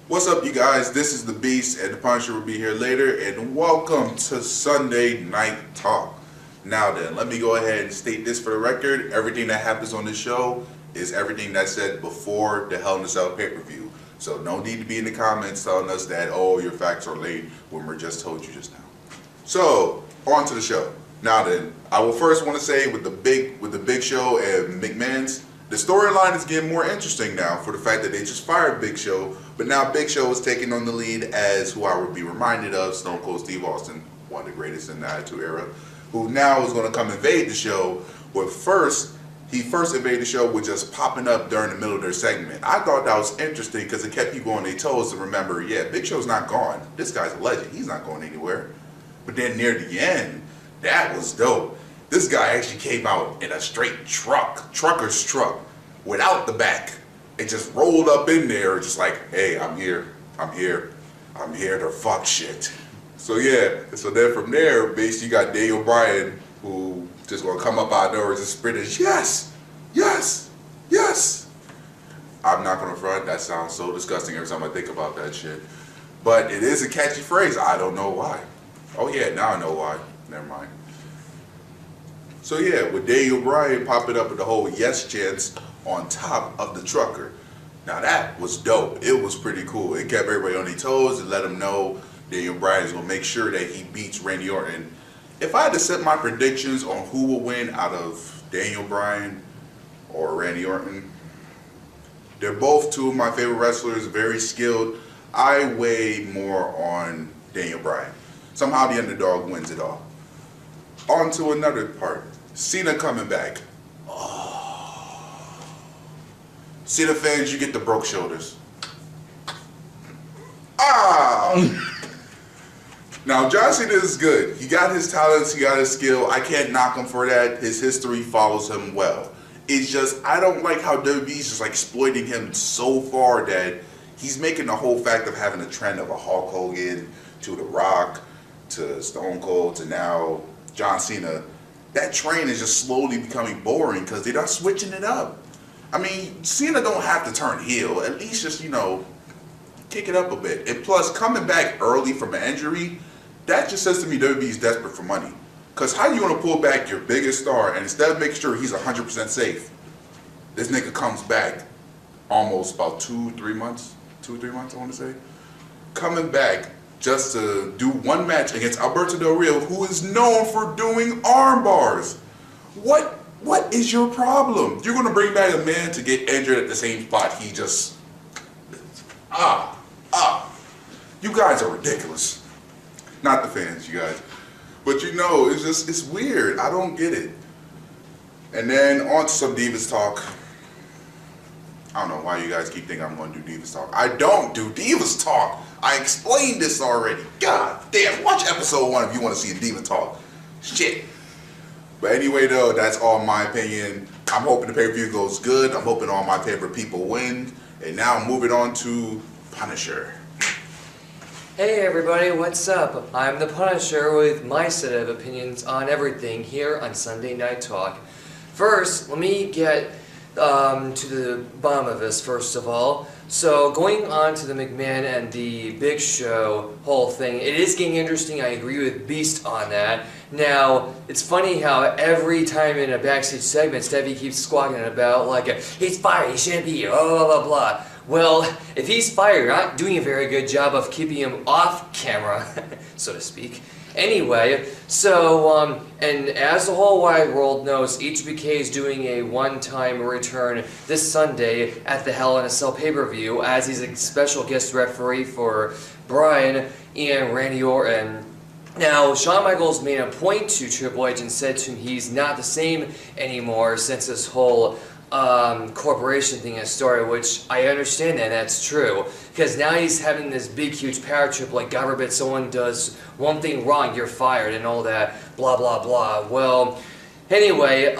What's up, you guys? This is the Beast, and the Punisher will be here later. And welcome to Sunday Night Talk. Now then, let me go ahead and state this for the record: everything that happens on this show is everything that's said before the Hell in a Cell pay-per-view. So no need to be in the comments telling us that, oh, your facts are late when we're just told you just now. So on to the show. Now then, I will first want to say with the Big Show and McMahon's, the storyline is getting more interesting now for the fact that they just fired Big Show, but now Big Show is taking on the lead as who I would be reminded of, Stone Cold Steve Austin, one of the greatest in the Attitude Era, who now is going to come invade the show. But he first invaded the show with just popping up during the middle of their segment. I thought that was interesting because it kept people on their toes to remember, yeah, Big Show's not gone. This guy's a legend. He's not going anywhere. But then near the end, that was dope. This guy actually came out in a straight trucker's truck, without the back. It just rolled up in there, just like, hey, I'm here to fuck shit. So yeah, so then from there, basically you got Daniel Bryan, who just gonna come up out of nowhere and just sprint it, yes. I'm not gonna front, that sounds so disgusting every time I think about that shit. But it is a catchy phrase, I don't know why. Oh yeah, now I know why, never mind. So yeah, with Daniel Bryan popping up with the whole yes chants on top of the trucker. Now that was dope. It was pretty cool. It kept everybody on their toes and let them know Daniel Bryan is going to make sure that he beats Randy Orton. If I had to set my predictions on who will win out of Daniel Bryan or Randy Orton, they're both two of my favorite wrestlers, very skilled. I weigh more on Daniel Bryan. Somehow the underdog wins it all. On to another part. Cena coming back. Oh. Cena fans, you get the broke shoulders. Now, John Cena is good. He got his talents, he got his skill. I can't knock him for that. His history follows him well. It's just, I don't like how WWE's just like exploiting him so far that he's making the whole fact of having a trend of a Hulk Hogan to The Rock to Stone Cold to now John Cena. That train is just slowly becoming boring because they're not switching it up. I mean, Cena don't have to turn heel. At least just, kick it up a bit. And plus, coming back early from an injury, that just says to me WWE's desperate for money. Because how you want to pull back your biggest star and instead of making sure he's 100% safe, this nigga comes back almost about 2-3 months, I want to say, coming back just to do one match against Alberto Del Rio, who is known for doing arm bars. What is your problem? You're going to bring back a man to get injured at the same spot he just... You guys are ridiculous. Not the fans, you guys. But it's weird. I don't get it. And then on to some Divas talk. I don't know why you guys keep thinking I'm going to do Divas talk. I don't do Divas talk. I explained this already. God damn, watch episode 1 if you want to see a Diva talk. Shit. But anyway though, that's all my opinion. I'm hoping the pay-per-view goes good. I'm hoping all my favorite people win. And now moving on to Punisher. Hey everybody, what's up? I'm the Punisher with my set of opinions on everything here on Sunday Night Talk. First, let me get to the bottom of this first of all. So going on to the McMahon and the Big Show whole thing, it is getting interesting. I agree with Beazt on that. Now, it's funny how every time in a backstage segment, Stevie keeps squawking about like, he's fired, he shouldn't be here, blah, blah, blah, blah. Well, if he's fired, you're not doing a very good job of keeping him off camera, so to speak. Anyway, so, and as the whole wide world knows, HBK is doing a one-time return this Sunday at the Hell in a Cell pay-per-view as he's a special guest referee for Bryan and Randy Orton. Now, Shawn Michaels made a point to Triple H and said to him he's not the same anymore since this whole corporation thing has started, which I understand that that's true, because now he's having this big huge power trip like, God forbid someone does one thing wrong, you're fired and all that, blah blah blah. Well, anyway,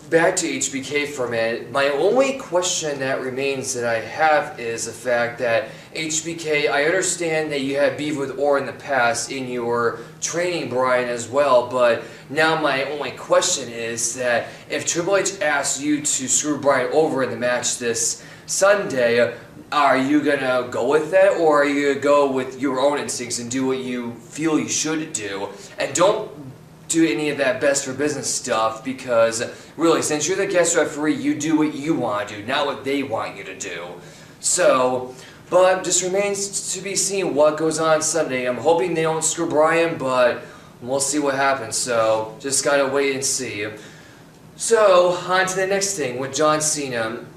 back to HBK for a minute. My only question that remains that I have is the fact that HBK, I understand that you had beef with Orr in the past in your training, Bryan, as well, but now my only question is that if Triple H asks you to screw Bryan over in the match this Sunday, are you gonna go with that, or are you gonna go with your own instincts and do what you feel you should do? And don't do any of that best for business stuff, because really, since you're the guest referee, you do what you want to do, not what they want you to do. So, but just remains to be seen what goes on Sunday. I'm hoping they don't screw Brian, but we'll see what happens. So, just gotta wait and see. So, on to the next thing with John Cena.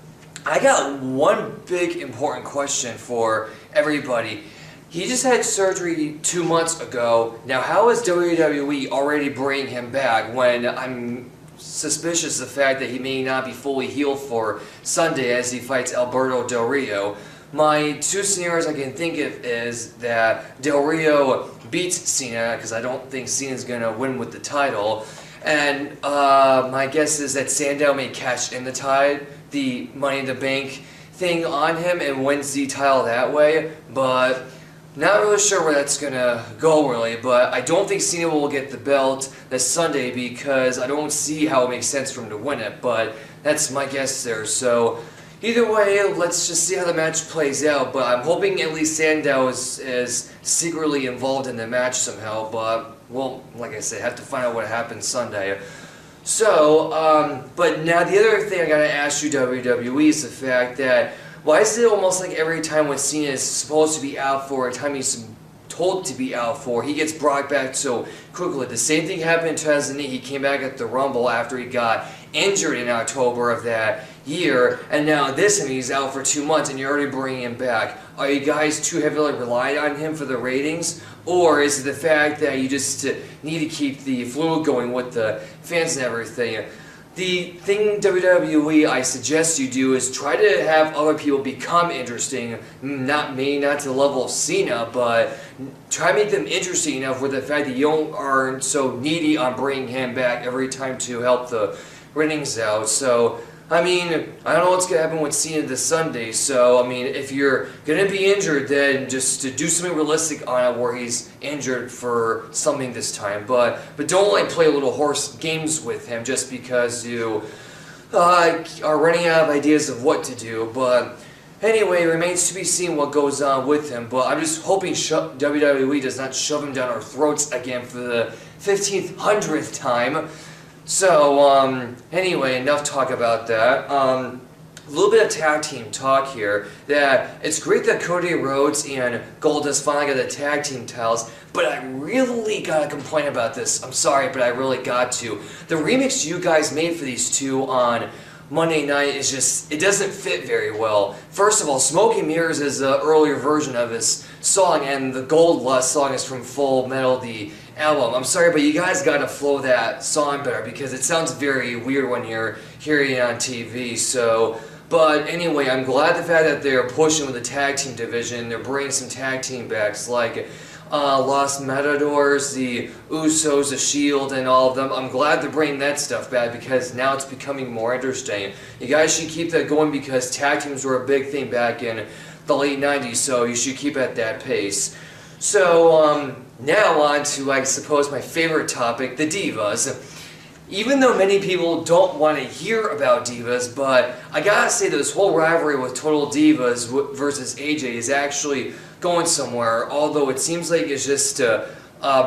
I got one big important question for everybody. He just had surgery 2 months ago. Now, how is WWE already bringing him back when I'm suspicious of the fact that he may not be fully healed for Sunday as he fights Alberto Del Rio? My two scenarios I can think of is that Del Rio beats Cena, because I don't think Cena's going to win with the title. And my guess is that Sandow may cash in the Money in the Bank thing on him and wins the title that way. But not really sure where that's going to go, really, but I don't think Cena will get the belt this Sunday because I don't see how it makes sense for him to win it, but that's my guess there. So either way, let's just see how the match plays out, but I'm hoping at least Sandow is secretly involved in the match somehow, but, well, like I said, I have to find out what happens Sunday. So, but now the other thing I gotta ask you, WWE, is the fact that why is it almost like every time when Cena is supposed to be out for, a time he's told to be out for, he gets brought back so quickly? The same thing happened in 2008. He came back at the Rumble after he got injured in October of that year, and now this time he's out for 2 months and you're already bringing him back. Are you guys too heavily reliant on him for the ratings? Or is it the fact that you just need to keep the fluid going with the fans and everything? The thing, WWE, I suggest you do is try to have other people become interesting. Maybe not to the level of Cena, but try to make them interesting enough with the fact that you aren't so needy on bringing him back every time to help the ratings out. So, I mean, I don't know what's going to happen with Cena this Sunday, so, I mean, if you're going to be injured, then just to do something realistic on it where he's injured for something this time. But don't, like, play little horse games with him just because you are running out of ideas of what to do. But anyway, it remains to be seen what goes on with him. But I'm just hoping WWE does not shove him down our throats again for the 15th, 100th time. So, anyway, enough talk about that. A little bit of tag team talk here. That it's great that Cody Rhodes and Goldust finally got the tag team titles, but I really gotta complain about this. I'm sorry, but I really got to. The remix you guys made for these two on Monday night is just, it doesn't fit very well. First of all, Smoke and Mirrors is an earlier version of his song, and the Gold Lust song is from Full Metal, the album. I'm sorry, but you guys gotta flow that song better because it sounds very weird when you're hearing it on TV. So, but anyway, I'm glad the fact that they're pushing with the tag team division. They're bringing some tag team backs like Los Matadors, the Usos, the Shield, and all of them. I'm glad they're bringing that stuff back because now it's becoming more interesting. You guys should keep that going because tag teams were a big thing back in the late 90s, so you should keep at that pace. So, now on to, I suppose, my favorite topic, the Divas. Even though many people don't want to hear about Divas, but I gotta say that this whole rivalry with Total Divas versus AJ is actually going somewhere, although it seems like it's just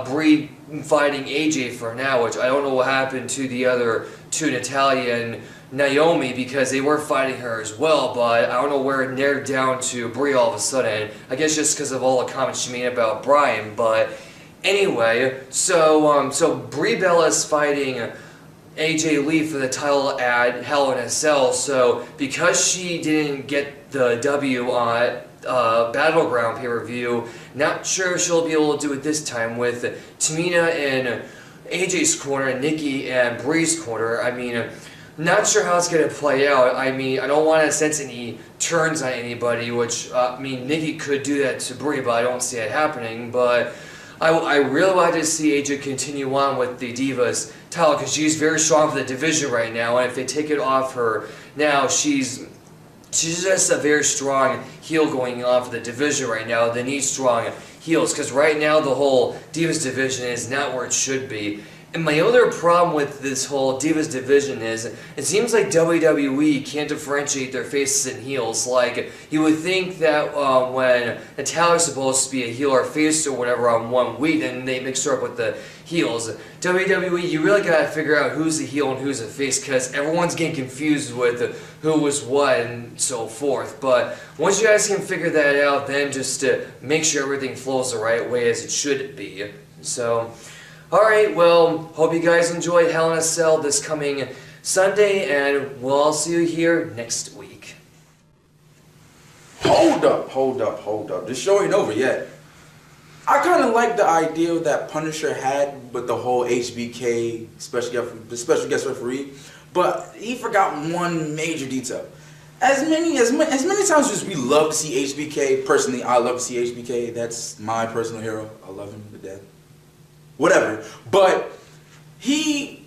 Brie fighting AJ for now, which I don't know what happened to the other two, Natalya and Naomi, because they were fighting her as well, but I don't know where it narrowed down to Brie all of a sudden. I guess just because of all the comments she made about Bryan, but anyway, so Brie Bella's fighting AJ Lee for the title at Hell in a Cell, so because she didn't get the W on Battleground pay-per-view, not sure she'll be able to do it this time with Tamina in AJ's corner and Nikki and Brie's corner. I mean, not sure how it's going to play out. I mean, I don't want to sense any turns on anybody, which, I mean, Nikki could do that to Brie, but I don't see it happening. But I really want to see AJ continue on with the Divas title because she's very strong for the division right now, and if they take it off her now, she's just a very strong heel going on for the division right now. They need strong heels because right now the whole Divas division is not where it should be. And my other problem with this whole Divas division is, it seems like WWE can't differentiate their faces and heels. Like, you would think that when Natalia's supposed to be a heel or face or whatever on one week, then they mix her up with the heels. WWE, you really gotta figure out who's the heel and who's the face, because everyone's getting confused with who was what and so forth. But once you guys can figure that out, then just make sure everything flows the right way as it should be. So, alright, well, hope you guys enjoy Hell in a Cell this coming Sunday, and we'll all see you here next week. Hold up. This show ain't over yet. I kind of like the idea that Punisher had with the whole HBK special guest referee, but he forgot one major detail. As many times as we love to see HBK, personally, I love to see HBK. That's my personal hero. I love him to death. Whatever. But he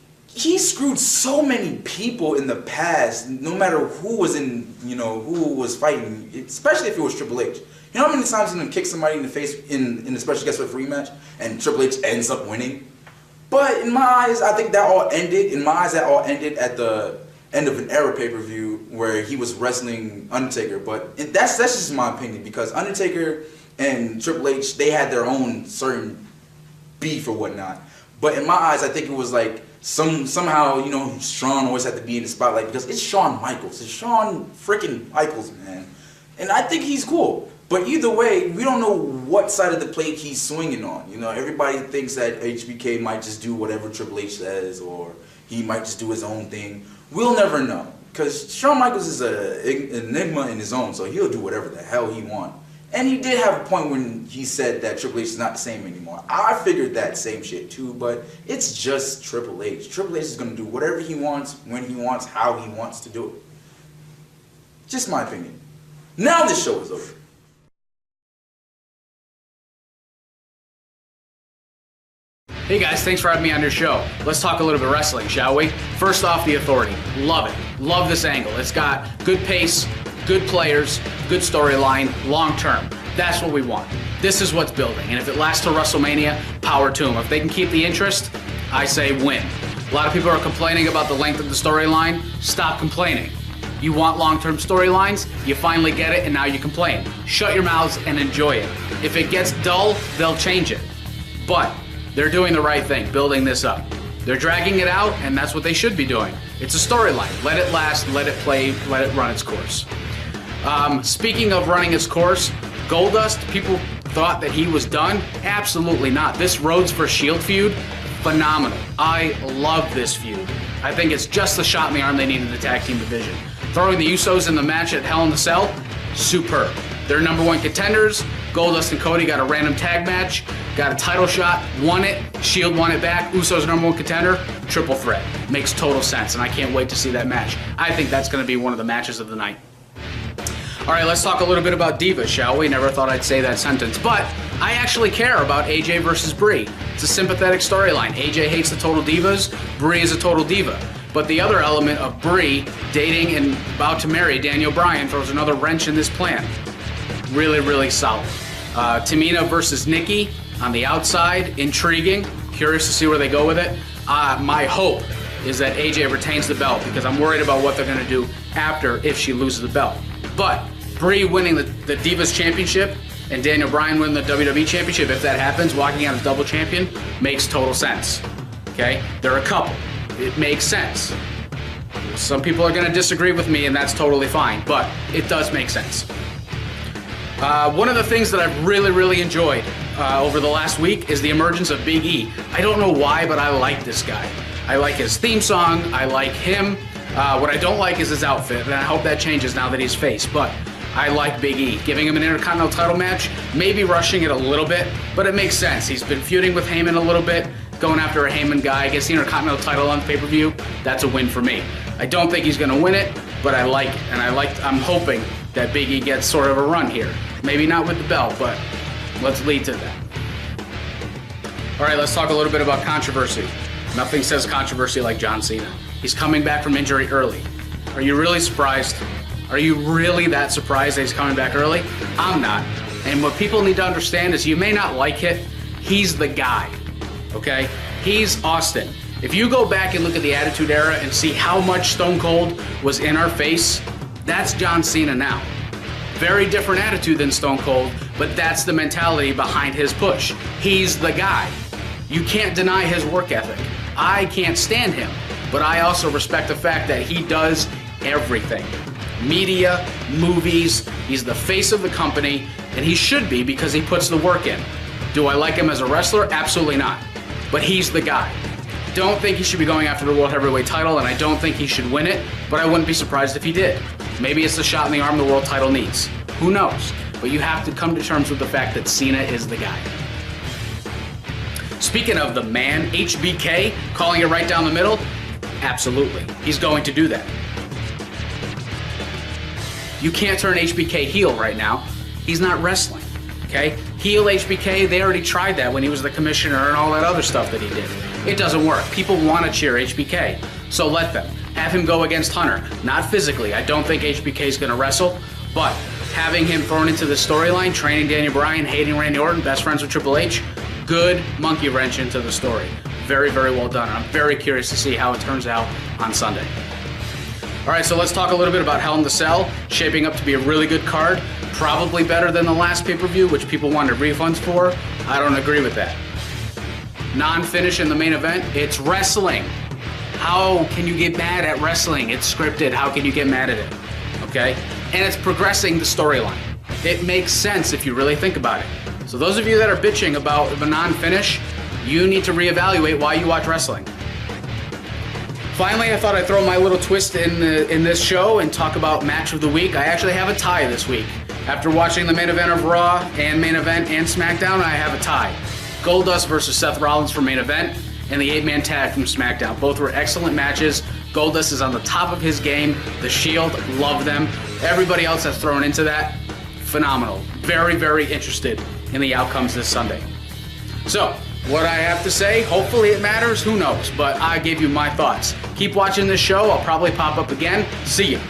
screwed so many people in the past, no matter who was who was fighting, especially if it was Triple H. You know how many times he's gonna kick somebody in the face in the special guest referee match and Triple H ends up winning? But in my eyes, I think that all ended at the end of an era pay-per-view where he was wrestling Undertaker. But that's just my opinion, because Undertaker and Triple H, they had their own certain beef or whatnot. But in my eyes, I think it was like somehow, Shawn always had to be in the spotlight because it's Shawn Michaels. It's Shawn freaking Michaels, man. And I think he's cool. But either way, we don't know what side of the plate he's swinging on. Everybody thinks that HBK might just do whatever Triple H says, or he might just do his own thing. We'll never know, because Shawn Michaels is an enigma in his own, so he'll do whatever the hell he wants. And he did have a point when he said that Triple H is not the same anymore. I figured that same shit too, but it's just Triple H. Triple H is going to do whatever he wants, when he wants, how he wants to do it. Just my opinion. Now this show is over. Hey guys, thanks for having me on your show. Let's talk a little bit of wrestling, shall we? First off, The Authority. Love it. Love this angle. It's got good pace, good players, good storyline, long term. That's what we want. This is what's building. And if it lasts till WrestleMania, power to them. If they can keep the interest, I say win. A lot of people are complaining about the length of the storyline. Stop complaining. You want long-term storylines, you finally get it, and now you complain. Shut your mouths and enjoy it. If it gets dull, they'll change it. But they're doing the right thing, building this up. They're dragging it out, and that's what they should be doing. It's a storyline. Let it last, let it play, let it run its course. Speaking of running its course, Goldust, people thought that he was done. Absolutely not. This Rhodes vs. Shield feud, phenomenal. I love this feud. I think it's just the shot in the arm they need in the tag team division. Throwing the Usos in the match at Hell in a Cell, superb. They're #1 contenders. Goldust and Cody got a random tag match, got a title shot, won it, Shield won it back, Usos #1 contender, triple threat. Makes total sense, and I can't wait to see that match. I think that's going to be one of the matches of the night. Alright, let's talk a little bit about Divas, shall we? Never thought I'd say that sentence, but I actually care about AJ versus Brie. It's a sympathetic storyline. AJ hates the Total Divas, Brie is a Total Diva. But the other element of Brie dating and about to marry Daniel Bryan throws another wrench in this plan. Really, really solid. Tamina versus Nikki on the outside, intriguing. Curious to see where they go with it. My hope is that AJ retains the belt, because I'm worried about what they're going to do after if she loses the belt. But Brie winning the Divas Championship and Daniel Bryan winning the WWE Championship, if that happens, walking out as double champion, makes total sense. Okay? They're a couple. It makes sense. Some people are going to disagree with me, and that's totally fine, but it does make sense. One of the things that I've really enjoyed over the last week is the emergence of Big E. I don't know why, but I like this guy. I like his theme song. I like him. What I don't like is his outfit, and I hope that changes now that he's face, but I like Big E. Giving him an Intercontinental title match, maybe rushing it a little bit, but it makes sense. He's been feuding with Heyman a little bit, going after a Heyman guy, gets the Intercontinental title on the pay-per-view. That's a win for me. I don't think he's going to win it, but I like it, and I'm hoping that Big E gets sort of a run here. Maybe not with the belt, but let's lead to that. All right, let's talk a little bit about controversy. Nothing says controversy like John Cena. He's coming back from injury early. Are you really surprised? Are you really that surprised that he's coming back early? I'm not. And what people need to understand is you may not like it, he's the guy, okay? He's Austin. If you go back and look at the Attitude Era and see how much Stone Cold was in our face, that's John Cena now. Very different attitude than Stone Cold, but that's the mentality behind his push. He's the guy. You can't deny his work ethic. I can't stand him, but I also respect the fact that he does everything. Media, movies, he's the face of the company, and he should be because he puts the work in. Do I like him as a wrestler? Absolutely not. But he's the guy. Don't think he should be going after the World Heavyweight title, and I don't think he should win it, but I wouldn't be surprised if he did. Maybe it's the shot in the arm the world title needs. Who knows? But you have to come to terms with the fact that Cena is the guy. Speaking of the man, HBK, calling it right down the middle, absolutely. He's going to do that. You can't turn HBK heel right now. He's not wrestling, okay? Heel HBK, they already tried that when he was the commissioner and all that other stuff that he did. It doesn't work. People want to cheer HBK, so let them. Have him go against Hunter. Not physically. I don't think HBK is going to wrestle, but having him thrown into the storyline, training Daniel Bryan, hating Randy Orton, best friends with Triple H, good monkey wrench into the story. Very, very well done. I'm very curious to see how it turns out on Sunday. All right, so let's talk a little bit about Hell in the Cell. Shaping up to be a really good card. Probably better than the last pay-per-view, which people wanted refunds for. I don't agree with that. Non-finish in the main event, it's wrestling. How can you get mad at wrestling? It's scripted. How can you get mad at it? Okay? And it's progressing the storyline. It makes sense if you really think about it. So those of you that are bitching about the non-finish, you need to reevaluate why you watch wrestling. Finally, I thought I'd throw my little twist in this show and talk about match of the week. I actually have a tie this week. After watching the main event of Raw and main event and SmackDown, I have a tie. Goldust versus Seth Rollins for main event and the 8-man tag from SmackDown. Both were excellent matches. Goldust is on the top of his game. The Shield, love them. Everybody else that's thrown into that, phenomenal. Very, very interested in the outcomes this Sunday. So, what I have to say, hopefully it matters, who knows, but I gave you my thoughts. Keep watching this show, I'll probably pop up again. See you.